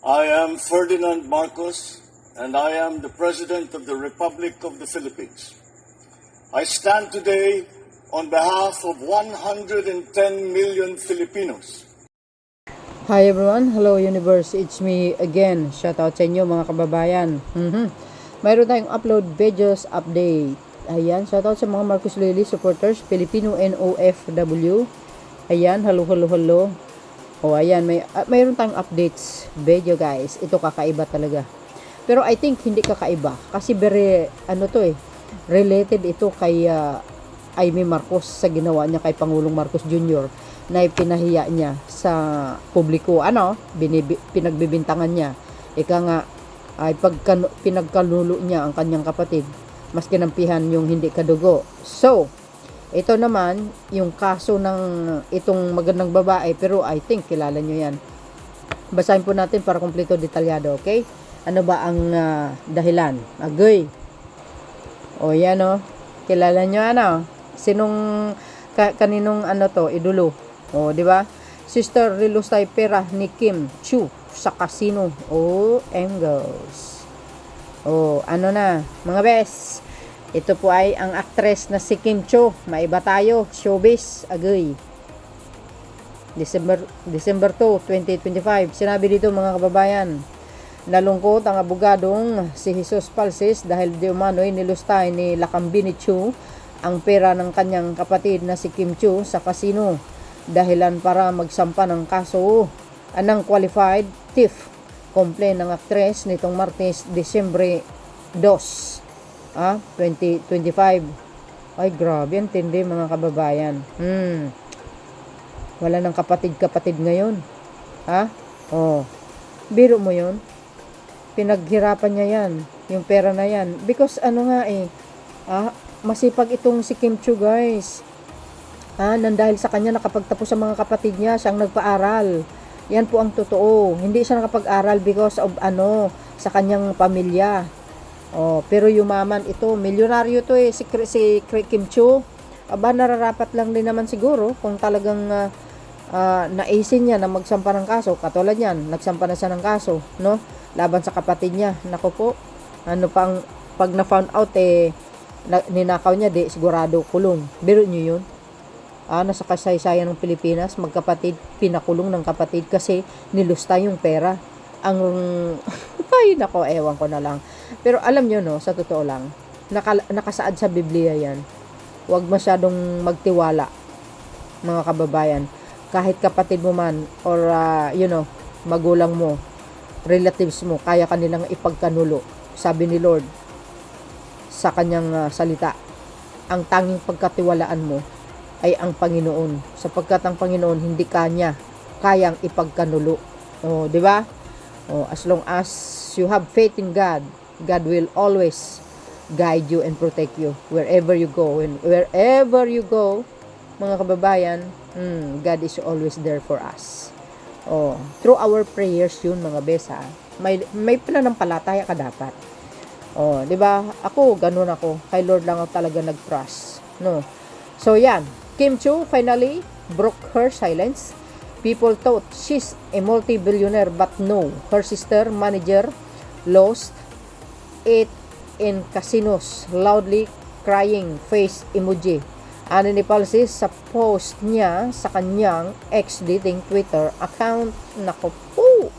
I am Ferdinand Marcos, and I am the President of the Republic of the Philippines. I stand today on behalf of 110 million Filipinos. Hi everyone, hello universe, it's me again. Shoutout sa inyo mga kababayan. Mayroon tayong upload videos update. Ayan, shoutout sa mga Marcos Lily supporters, Filipino and OFW. Ayan, hello. O ayan, mayroon tayong updates video guys. Ito kakaiba talaga. Pero I think hindi kakaiba kasi very related ito kay Amy Marcos sa ginawa niya kay Pangulong Marcos Jr. na ipinahiya niya sa publiko. Pinagbibintangan niya. Ika nga ay pinagkanulo niya ang kanyang kapatid. Mas kinampihan yung hindi kadugo. So, ito naman, yung kaso ng itong magandang babae, pero I think kilala nyo yan. Basahin po natin para kumpleto detalyado, okay? Ano ba ang dahilan? Agoy. O yan o. Kilala nyo kaninong idolo. O, di ba? Sister Rilustay pera ni Kim Chu sa casino. O, Engels. O, mga bes. Ito po ay ang actress na si Kim Cho. Maiba tayo. Showbiz. Agoy. December 2, 2025. Sinabi dito mga kababayan. Nalungkot ang abogadong si Jesus Palsis dahil di umano'y nilustay ni Lakambini Chu ang pera ng kanyang kapatid na si Kim Chu sa casino. Dahilan para magsampa ng kaso. Anang qualified thief. Complain ng actress nitong Martes, Disyembre 2. 2025. Ay, grabe. Ang tindi, mga kababayan. Wala ng kapatid ngayon. Biro mo yun. Pinaghirapan niya yan. Yung pera na yan. Because, masipag itong si Kim Chu, guys. Nandahil sa kanya nakapagtapos sa mga kapatid niya, siyang nagpaaral. Yan po ang totoo. Hindi siya nakapag-aral because of sa kanyang pamilya. Pero yumaman ito, milyonaryo to si Kim Chu. Nararapat lang din naman siguro kung talagang naisin niya na magsampa ng kaso. Katulad yan, nagsampa na siya ng kaso, no? Laban sa kapatid niya. Nako po, pag na-found out, ninakaw niya, sigurado kulong. Biro niyo yun? Nasa kasaysayan ng Pilipinas, magkapatid, pinakulong ng kapatid kasi nilusta yung pera. Ay, nako, ewan ko na lang. Pero alam nyo, no, sa totoo lang, nakasaad sa Biblia yan. Huwag masyadong magtiwala, mga kababayan. Kahit kapatid mo man, or, magulang mo, relatives mo, kaya kanilang ipagkanulo. Sabi ni Lord, sa kanyang salita, ang tanging pagkatiwalaan mo ay ang Panginoon. Sapagkat ang Panginoon, hindi kanya kayang ipagkanulo. Di ba? As long as you have faith in God, God will always guide you and protect you wherever you go. And wherever you go, mga kababayan, God is always there for us. Through our prayers yun, mga besa. May pananampalataya ka dapat. Di ba? Ako, ganun ako. Kay Lord lang ako talaga nag-trust. No? So, yan. Kim Chu finally broke her silence. People thought she's a multi-billionaire, but no. Her sister, manager, lost it in casinos, loudly crying face emoji. Ni Palsis sa post niya sa kanyang ex-dating Twitter account. Nako po.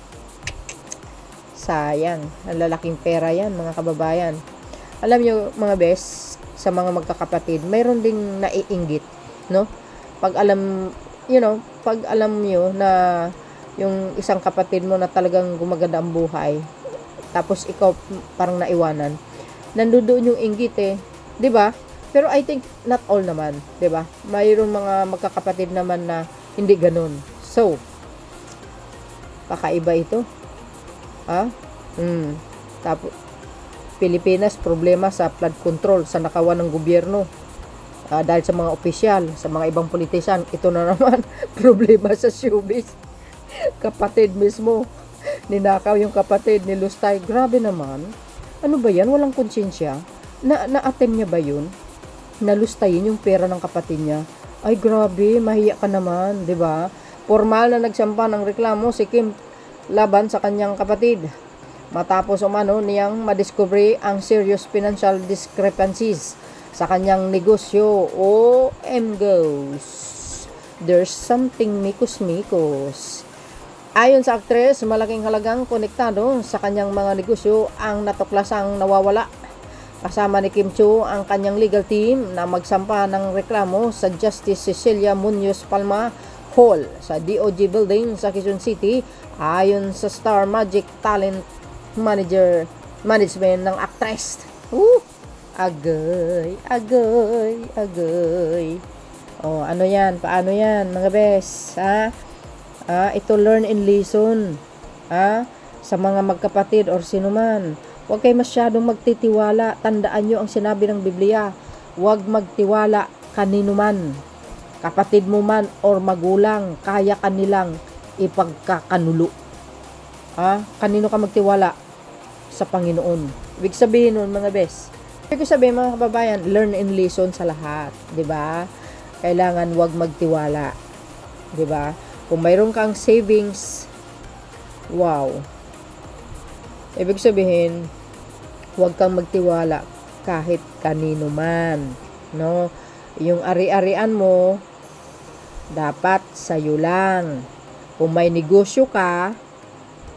Sayang. Ang lalaking pera yan, mga kababayan. Alam nyo, mga bes, sa mga magkakapatid, mayroon ding naiinggit, no? Pag alam nyo na yung isang kapatid mo na talagang gumaganda ang buhay, tapos ikaw parang naiwanan, nandoon yung inggit, di ba? Pero I think not all naman, di ba? Mayroong mga magkakapatid naman na hindi ganun. So, kakaiba ito. Tapos Pilipinas, problema sa flood control sa nakawan ng gobyerno. Dahil sa mga opisyal, sa mga ibang politician, ito na naman problema sa showbiz. Kapatid mismo, ninakaw yung kapatid, nilustay. Grabe naman. Ano ba yan? Walang konsensya. Na-attempt niya ba yun? Nalustayin yung pera ng kapatid niya. Ay, grabe, mahiya ka naman, 'di ba? Formal na nagsampa ng reklamo si Kim laban sa kanyang kapatid. Matapos umano niyang madiscovery ang serious financial discrepancies sa kanyang negosyo. OM goes. There's something mikos-mikos. Ayon sa aktres, malaking halagang konektado sa kanyang mga negosyo ang natuklasang nawawala. Kasama ni Kim Chiu ang kanyang legal team na magsampa ng reklamo sa Justice Cecilia Munoz Palma Hall sa DOJ building sa Quezon City, ayon sa Star Magic Talent Management ng aktres. Agay, agay, agay. Ano yan? Paano yan, mga bes? Ito learn and lesson. Sa mga magkapatid or sino man. Huwag kayo masyadong magtitiwala. Tandaan nyo ang sinabi ng Biblia. Huwag magtiwala kanino man. Kapatid mo man or magulang, kaya kanilang ipagkakanulo. Kanino ka magtiwala? Sa Panginoon. Ibig sabihin nun, mga bes. Ibig sabihin, mga kababayan, learn and lesson sa lahat. 'Di ba? Kailangan huwag magtiwala. 'Di ba? Kung mayroon kang savings, wow. Ibig sabihin, huwag kang magtiwala kahit kanino man, no? Yung ari-arian mo dapat sa'yo lang. Kung may negosyo ka,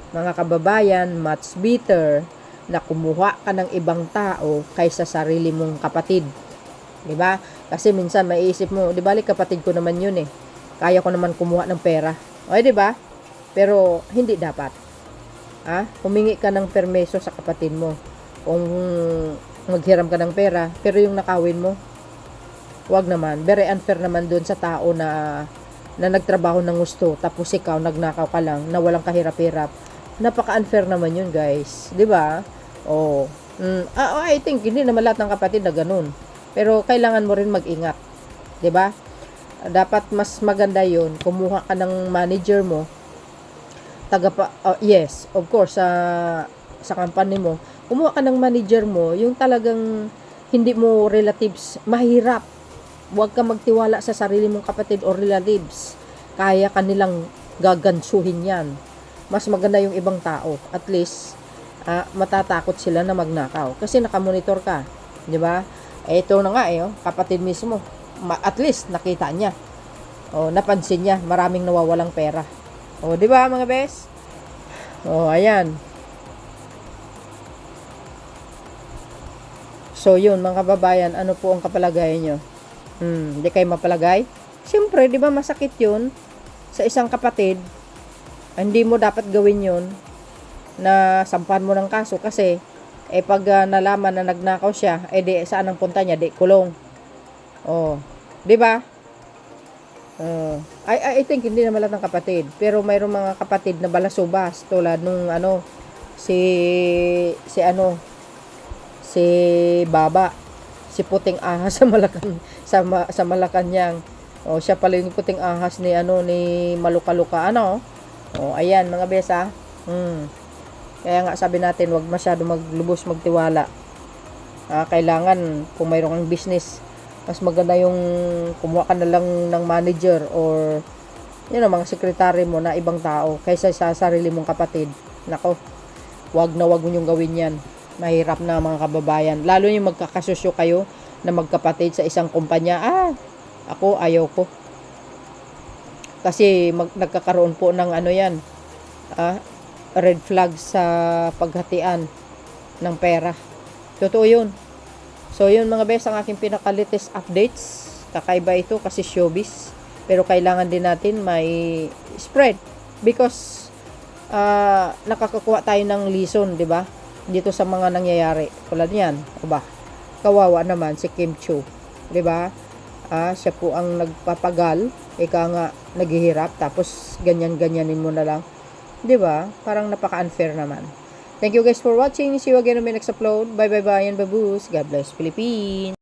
mga kababayan, much better na kumuha ka ng ibang tao kaysa sarili mong kapatid. 'Di ba? Kasi minsan maiisip mo, 'di ba, kapatid ko naman 'yun eh. Kaya ko naman kumuha ng pera. Okay, 'di ba? Pero hindi dapat. Humingi ka ng permeso sa kapatid mo. Kung maghiram ka ng pera, pero yung nakawin mo, wag naman. Very unfair naman doon sa tao na nagtrabaho ng gusto, tapos ikaw nagnakaw ka lang, na walang kahirap-hirap. Napaka-unfair naman yun, guys. 'Di ba? I think hindi naman lahat ng kapatid na ganun. Pero kailangan mo rin mag-ingat. 'Di ba? Dapat mas maganda 'yon. Kumuha ka ng manager mo. Yes, of course, sa company mo. Kumuha ka ng manager mo, yung talagang hindi mo relatives, mahirap. Huwag ka magtiwala sa sarili mong kapatid o relatives. Kaya kanilang gagansuhin yan. Mas maganda yung ibang tao. At least, matatakot sila na magnakaw. Kasi nakamonitor ka. 'Di ba? Ito na nga kapatid mismo. At least, nakita niya. Napansin niya, maraming nawawalang pera. 'Di ba, mga bes? Ayan. So, yun, mga kababayan, ano po ang kapalagayan nyo? Hindi kayo mapalagay? Siyempre, 'di ba, masakit yun sa isang kapatid. Hindi mo dapat gawin yun na sampahan mo ng kaso kasi pag nalaman na nagnakaw siya, di saan ang punta niya? Di kulong. 'Di ba? I think hindi naman lahat ng kapatid, pero mayroong mga kapatid na balasubas tulad nung si Baba, si puting ahas sa Malacanang. Siya pala yung puting ahas ni Maluka-Luka ayan, mga besa. Kaya nga sabi natin, wag masyado maglubos magtiwala. Kailangan kung mayroong kang business, mas maganda yung kumuha ka na lang ng manager or mga sekretary mo na ibang tao kaysa sa sarili mong kapatid. Nako, wag mo yung gawin yan. Mahirap na, mga kababayan. Lalo yung magkakasosyo kayo na magkapatid sa isang kumpanya. Ako ayaw ko. Kasi nagkakaroon po ng red flag sa paghatian ng pera. Totoo yun. So, yun, mga bes, ang aking pinaka-latest updates. Kakaiba ito kasi showbiz. Pero kailangan din natin may spread. Because, nakakakuha tayo ng lesson, di ba? Dito sa mga nangyayari. Tulad yan. Kawawa naman si Kim Chiu. Di ba? Siya po ang nagpapagal. Ika nga, naghihirap. Tapos, ganyan-ganyanin mo na lang. Di ba? Parang napaka-unfair naman. Thank you guys for watching. See you again on my next upload. Bye bye bye and baboos. God bless Philippines.